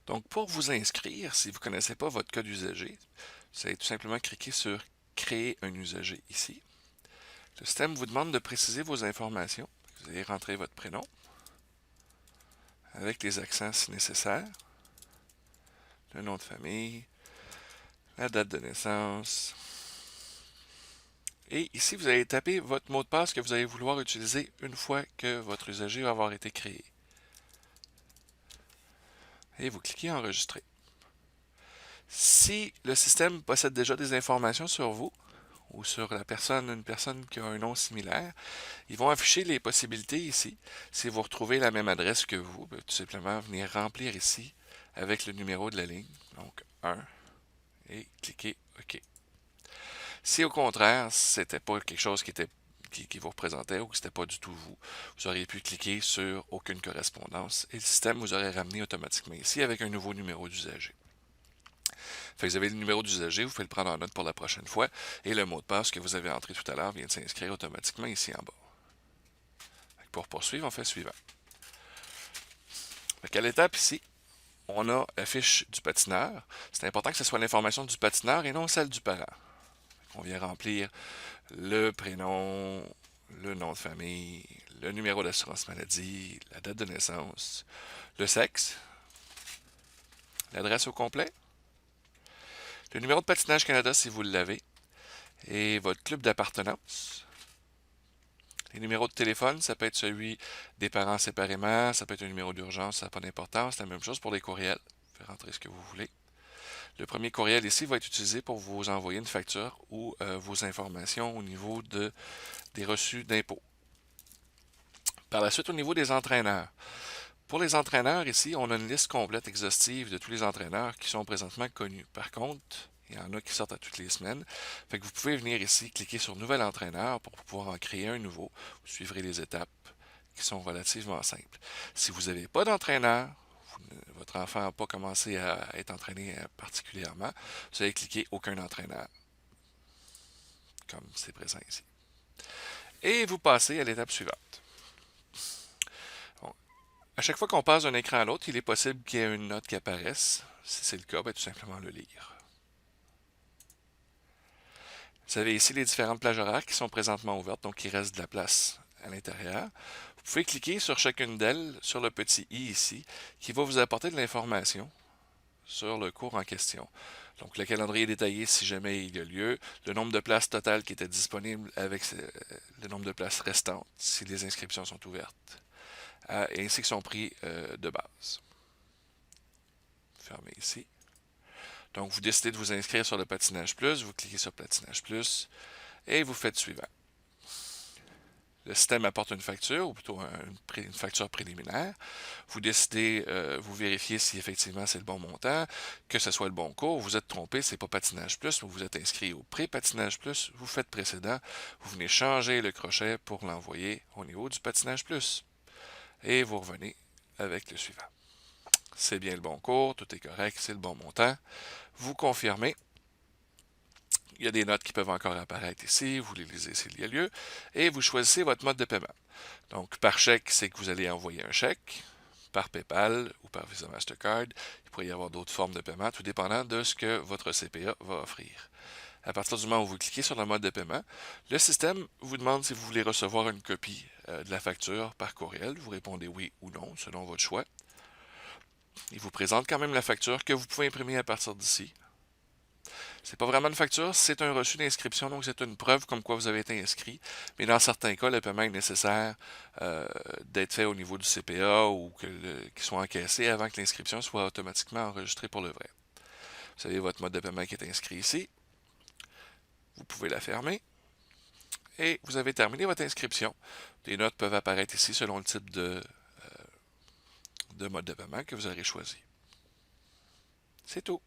Donc, pour vous inscrire, si vous ne connaissez pas votre code usager, vous allez tout simplement cliquer sur Créer un usager ici. Le système vous demande de préciser vos informations. Vous allez rentrer votre prénom avec les accents si nécessaire, le nom de famille, la date de naissance. Et ici, vous allez taper votre mot de passe que vous allez vouloir utiliser une fois que votre usager va avoir été créé. Et vous cliquez Enregistrer. Si le système possède déjà des informations sur vous ou sur une personne qui a un nom similaire, ils vont afficher les possibilités ici. Si vous retrouvez la même adresse que vous, tout simplement venir remplir ici avec le numéro de la ligne, donc 1, et cliquez OK. Si au contraire, c'était pas quelque chose qui vous représentait ou que c'était pas du tout vous, vous auriez pu cliquer sur aucune correspondance et le système vous aurait ramené automatiquement ici avec un nouveau numéro d'usager. Fait que vous avez le numéro d'usager, vous pouvez le prendre en note pour la prochaine fois et le mot de passe que vous avez entré tout à l'heure vient de s'inscrire automatiquement ici en bas. Pour poursuivre, on fait suivant. À l'étape ici, on a la fiche du patineur. C'est important que ce soit l'information du patineur et non celle du parent. On vient remplir le prénom, le nom de famille, le numéro d'assurance maladie, la date de naissance, le sexe, l'adresse au complet, le numéro de Patinage Canada si vous l'avez, et votre club d'appartenance. Les numéros de téléphone, ça peut être celui des parents séparément, ça peut être un numéro d'urgence, ça n'a pas d'importance. C'est la même chose pour les courriels. Vous pouvez rentrer ce que vous voulez. Le premier courriel ici va être utilisé pour vous envoyer une facture ou vos informations au niveau des reçus d'impôts. Par la suite, au niveau des entraîneurs. Pour les entraîneurs, ici, on a une liste complète exhaustive de tous les entraîneurs qui sont présentement connus. Par contre, il y en a qui sortent à toutes les semaines. Fait que vous pouvez venir ici, cliquer sur Nouvel entraîneur pour pouvoir en créer un nouveau. Vous suivrez les étapes qui sont relativement simples. Si vous n'avez pas d'entraîneur, votre enfant n'a pas commencé à être entraîné particulièrement, vous allez cliquer Aucun entraîneur, comme c'est présent ici. Et vous passez à l'étape suivante. Bon. À chaque fois qu'on passe d'un écran à l'autre, il est possible qu'il y ait une note qui apparaisse. Si c'est le cas, tout simplement le lire. Vous avez ici les différentes plages horaires qui sont présentement ouvertes, donc il reste de la place à l'intérieur. Vous pouvez cliquer sur chacune d'elles, sur le petit i ici, qui va vous apporter de l'information sur le cours en question. Donc le calendrier détaillé si jamais il y a lieu, le nombre de places totales qui étaient disponibles avec le nombre de places restantes si les inscriptions sont ouvertes, ainsi que son prix de base. Fermez ici. Donc vous décidez de vous inscrire sur le Patinage Plus, vous cliquez sur Patinage Plus et vous faites suivant. Le système apporte une facture, ou plutôt une facture préliminaire. Vous décidez, vous vérifiez si effectivement c'est le bon montant, que ce soit le bon cours. Vous êtes trompé, c'est pas Patinage Plus, mais vous êtes inscrit au pré-Patinage Plus. Vous faites précédent. Vous venez changer le crochet pour l'envoyer au niveau du Patinage Plus. Et vous revenez avec le suivant. C'est bien le bon cours, tout est correct, c'est le bon montant. Vous confirmez. Il y a des notes qui peuvent encore apparaître ici, vous les lisez s'il y a lieu, et vous choisissez votre mode de paiement. Donc, par chèque, c'est que vous allez envoyer un chèque, par PayPal ou par Visa Mastercard. Il pourrait y avoir d'autres formes de paiement, tout dépendant de ce que votre CPA va offrir. À partir du moment où vous cliquez sur le mode de paiement, le système vous demande si vous voulez recevoir une copie de la facture par courriel. Vous répondez oui ou non, selon votre choix. Il vous présente quand même la facture que vous pouvez imprimer à partir d'ici. C'est pas vraiment une facture, c'est un reçu d'inscription, donc c'est une preuve comme quoi vous avez été inscrit. Mais dans certains cas, le paiement est nécessaire d'être fait au niveau du CPA ou qu'il soit encaissé avant que l'inscription soit automatiquement enregistrée pour le vrai. Vous avez votre mode de paiement qui est inscrit ici. Vous pouvez la fermer. Et vous avez terminé votre inscription. Des notes peuvent apparaître ici selon le type de mode de paiement que vous aurez choisi. C'est tout.